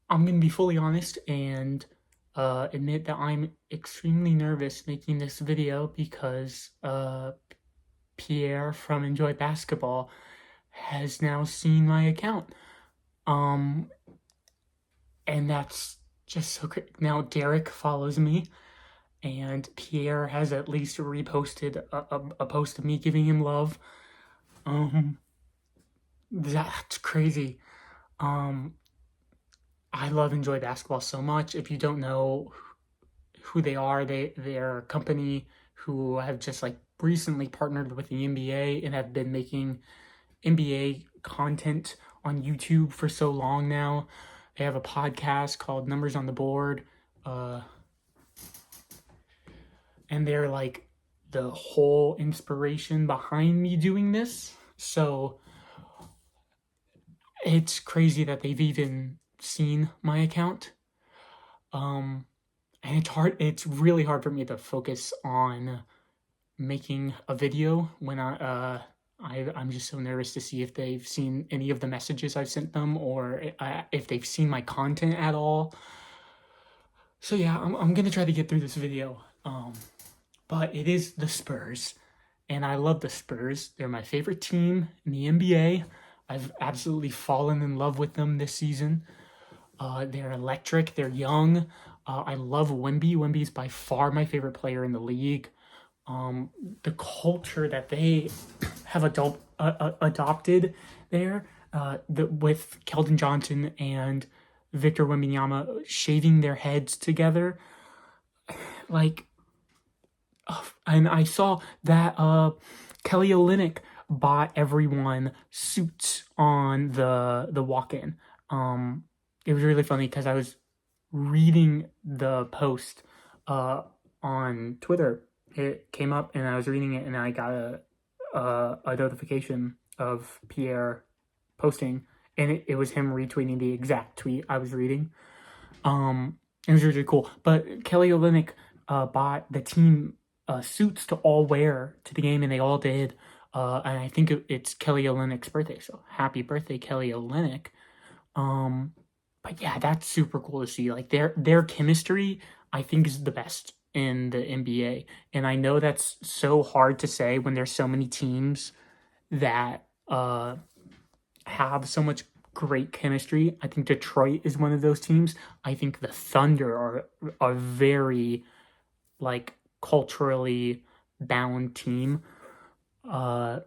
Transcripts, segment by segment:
I'm gonna be fully honest and admit that I'm extremely nervous making this video because Pierre from Enjoy Basketball has now seen my account. Um, and that's just so great. Now Derek follows me, and Pierre has at least reposted a post of me giving him love. Um, that's crazy. Um, I love Enjoy Basketball so much. If you don't know who they are, they're a company who have just like recently partnered with the NBA and have been making NBA content on YouTube for so long now. They have a podcast called Numbers on the Board, uh, and they're like the whole inspiration behind me doing this. So it's crazy that they've even seen my account. Um, and it's really hard for me to focus on making a video when I'm just so nervous to see if they've seen any of the messages I've sent them or if they've seen my content at all. So yeah, I'm gonna try to get through this video. But it is the Spurs, and I love the Spurs. They're my favorite team in the NBA. I've absolutely fallen in love with them this season. They're electric. They're young. I love Wemby. Wemby is by far my favorite player in the league. Um, the culture that they have adopted there, with Keldon Johnson and Victor Wembanyama shaving their heads together, like, and I saw that Kelly Olynyk bought everyone suits on the walk-in. It was really funny because I was reading the post uh, on Twitter. It came up and I was reading it and I got a notification of Pierre posting, and it was him retweeting the exact tweet I was reading. It was really cool. But Kelly Olynyk bought the team suits to all wear to the game, and they all did. And I think it's Kelly Olynyk's birthday, so happy birthday, Kelly Olynyk. Um, but yeah, that's super cool to see. Like their chemistry, I think, is the best in the NBA. And I know that's so hard to say when there's so many teams that have so much great chemistry. I think Detroit is one of those teams. I think the Thunder are very like culturally bound team. Uh,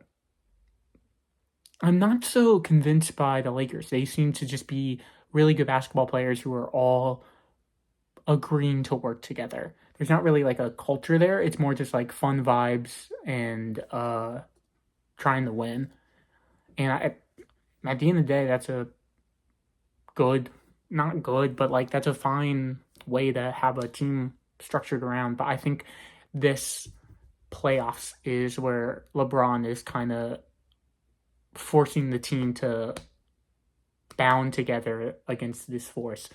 I'm not so convinced by the Lakers. They seem to just be really good basketball players who are all agreeing to work together. There's not really like a culture there. It's more just like fun vibes and trying to win. And at the end of the day, that's a good, not good, but like that's a fine way to have a team structured around. But I think this playoffs is where LeBron is kind of forcing the team to bound together against this force.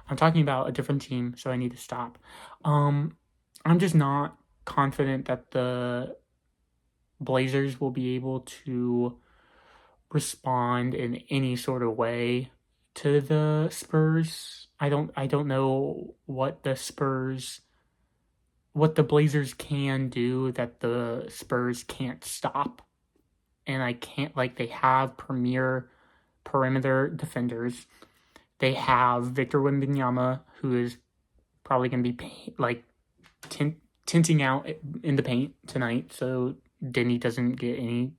I'm talking about a different team, so I need to stop. I'm just not confident that the Blazers will be able to respond in any sort of way to the Spurs. I don't know what the Blazers can do that the Spurs can't stop. And I can't, like, they have premier perimeter defenders. They have Victor Wembanyama, who is probably going to be like tinting out in the paint tonight, so Denny doesn't get any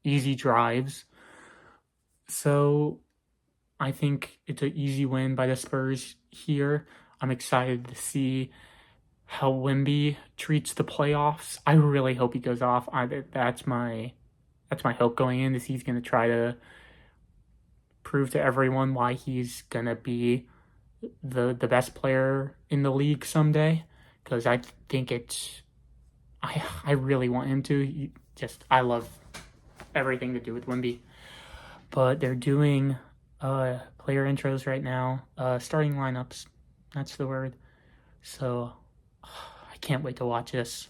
easy drives. So I think it's an easy win by the Spurs here. I'm excited to see how Wemby treats the playoffs. I really hope he goes off. That's my hope going in, is he's going to try to prove to everyone why he's going to be the best player in the league someday, because I think I really want him to. I love everything to do with Wemby. But they're doing player intros right now, starting lineups. That's the word. So I can't wait to watch this.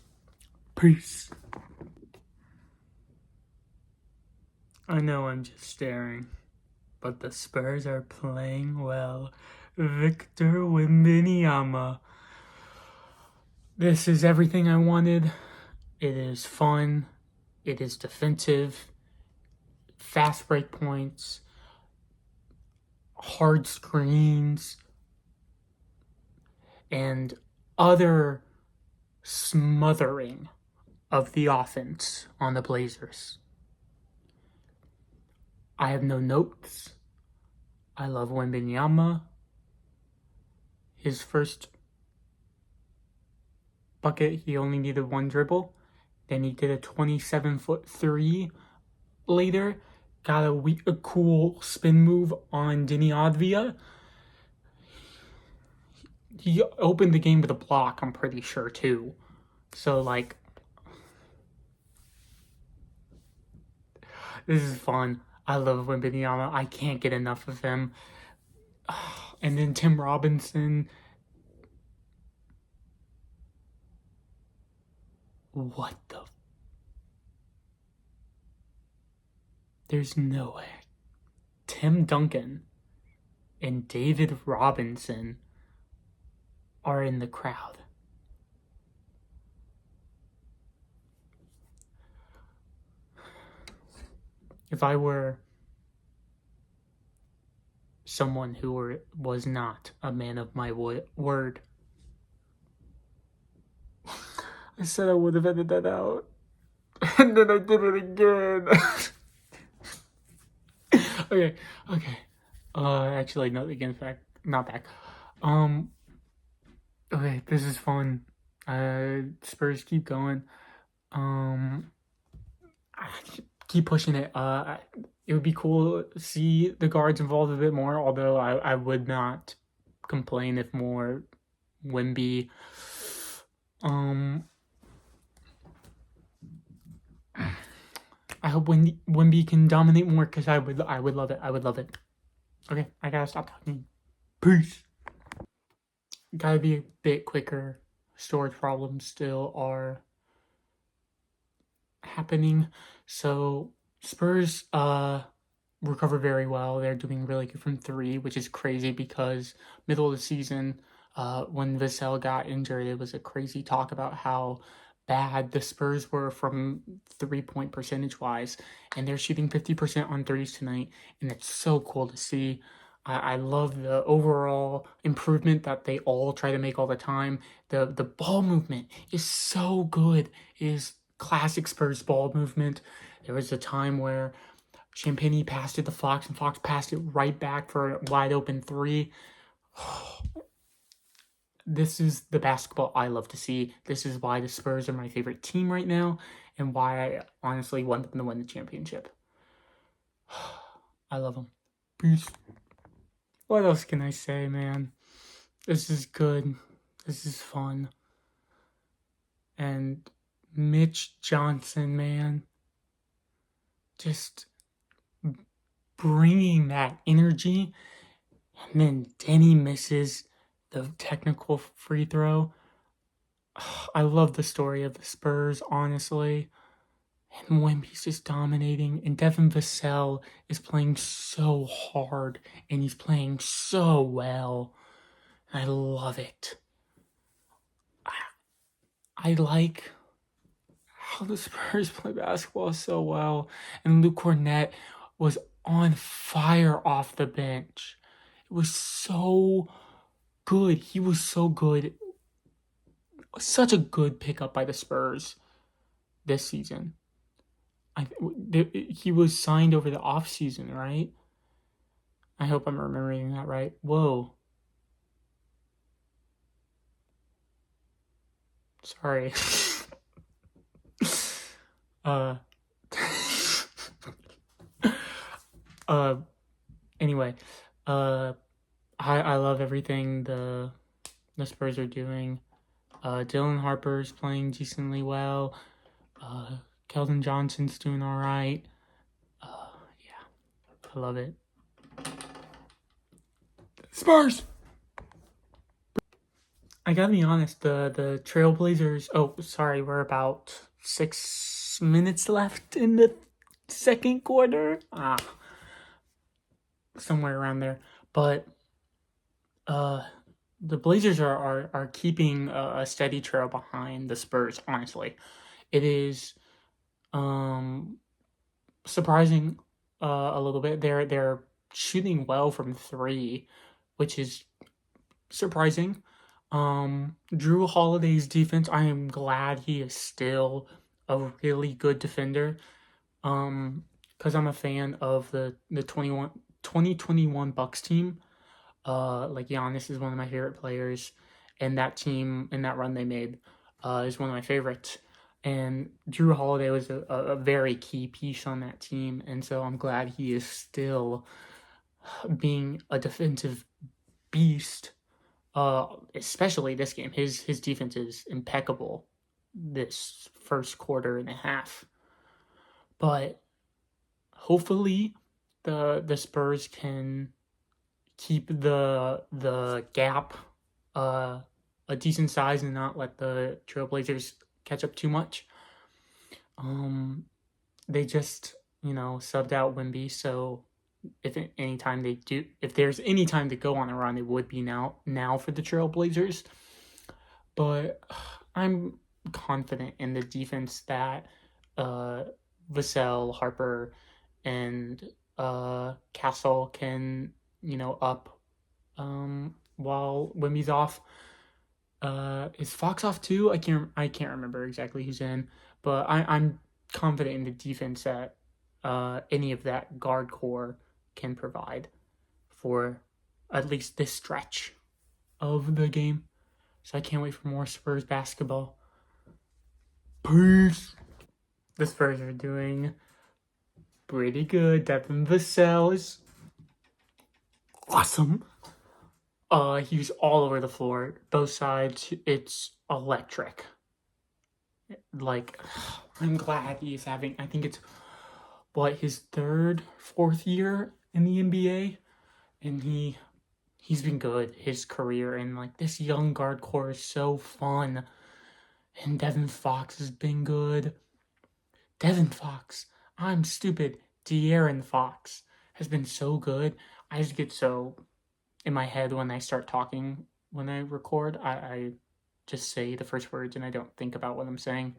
Peace. I know I'm just staring. but the Spurs are playing well. Victor Wembanyama. This is everything I wanted. It is fun. It is defensive. Fast break points. Hard screens. And utter smothering of the offense on the Blazers. I have no notes. I love Wembanyama. His first bucket, he only needed one dribble. Then he did a 27-foot three later. Got a cool spin move on Deni Avdija. He opened the game with a block, I'm pretty sure, too. So, like, this is fun. I love Wembanyama. I can't get enough of him. And then Tim Robinson. What the? There's no way. Tim Duncan and David Robinson are in the crowd. If I were someone who was not a man of my word, I said I would have edited that out. And then I did it again. Okay. Actually, no, again, not back. Okay, this is fun. Spurs keep going. Keep pushing it. It would be cool to see the guards involved a bit more, although I would not complain if more Wemby. I hope Wemby can dominate more, because I would love it. I would love it. Okay, I gotta stop talking. Peace. Gotta be a bit quicker. Storage problems still are happening. So Spurs recover very well. They're doing really good from three, which is crazy because middle of the season, when Vassell got injured, it was a crazy talk about how bad the Spurs were from 3-point percentage wise, and they're shooting 50% on threes tonight, and it's so cool to see. I love the overall improvement that they all try to make all the time. The ball movement is so good. It is classic Spurs ball movement. There was a time where Champagny passed it to Fox, and Fox passed it right back for a wide open three. This is the basketball I love to see. This is why the Spurs are my favorite team right now, and why I honestly want them to win the championship. I love them. Peace. What else can I say, man? This is good. This is fun. And Mitch Johnson, man. Just bringing that energy. And then Denny misses the technical free throw. I love the story of the Spurs, honestly. And Wemby's just dominating. And Devin Vassell is playing so hard. And he's playing so well. I love it. I like how the Spurs play basketball so well. And Luke Cornett was on fire off the bench. It was so good. He was so good. Such a good pickup by the Spurs this season. He was signed over the offseason, right? I hope I'm remembering that right. Whoa. Sorry. Anyway, I love everything the Spurs are doing. Dylan Harper's playing decently well. Keldon Johnson's doing all right. Yeah, I love it. Spurs! I gotta be honest, the Trailblazers... Oh, sorry, we're about 6 minutes left in the second quarter. somewhere around there. But the Blazers are keeping a steady trail behind the Spurs. Honestly, it is surprising a little bit. They're shooting well from three, which is surprising. Drew Holiday's defense, I am glad he is still a really good defender. Because I'm a fan of the 2021 Bucks team. Like Giannis is one of my favorite players, and that team and that run they made is one of my favorites. And Drew Holiday was a very key piece on that team, and so I'm glad he is still being a defensive beast. Especially this game, his defense is impeccable this first quarter and a half. But hopefully, the Spurs can keep the gap a decent size and not let the Trailblazers catch up too much. They just subbed out Wemby, so if there's any time to go on a run, it would be now for the Trailblazers. But I'm confident in the defense that Vassell, Harper, and Castle can up while Wemby's off. Is Fox off too? I can't remember exactly who's in, but I'm confident in the defense that any of that guard core can provide for at least this stretch of the game. So I can't wait for more Spurs basketball. Peace. The Spurs are doing pretty good. Devin Vassell is awesome. He's all over the floor, both sides. It's electric. Like, I'm glad he's having, I think it's his third, fourth year in the NBA, and he's been good his career, and like this young guard core is so fun. And Devin Fox has been good. Devin Fox, I'm stupid. De'Aaron Fox has been so good. I just get so in my head when I start talking when I record. I just say the first words and I don't think about what I'm saying.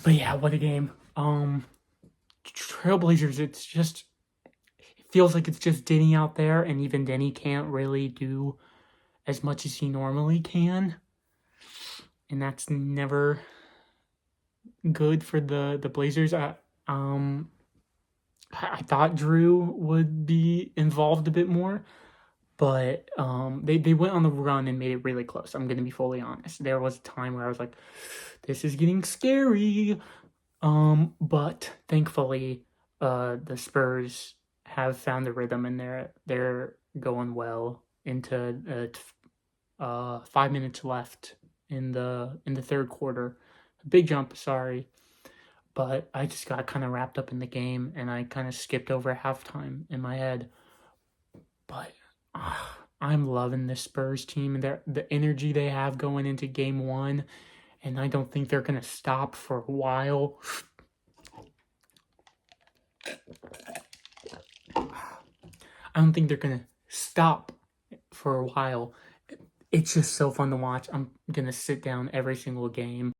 But yeah, what a game. Trailblazers, it feels like it's just Denny out there, and even Denny can't really do as much as he normally can. And that's never good for the Blazers. I thought Drew would be involved a bit more, but they went on the run and made it really close. I'm going to be fully honest. There was a time where I was like, this is getting scary. But thankfully, the Spurs have found the rhythm, and they're going well into 5 minutes left in the third quarter. Big jump, sorry. But I just got kind of wrapped up in the game, and I kind of skipped over halftime in my head. But I'm loving this Spurs team and the energy they have going into game one, and I don't think they're going to stop for a while. I don't think they're going to stop for a while. It's just so fun to watch. I'm going to sit down every single game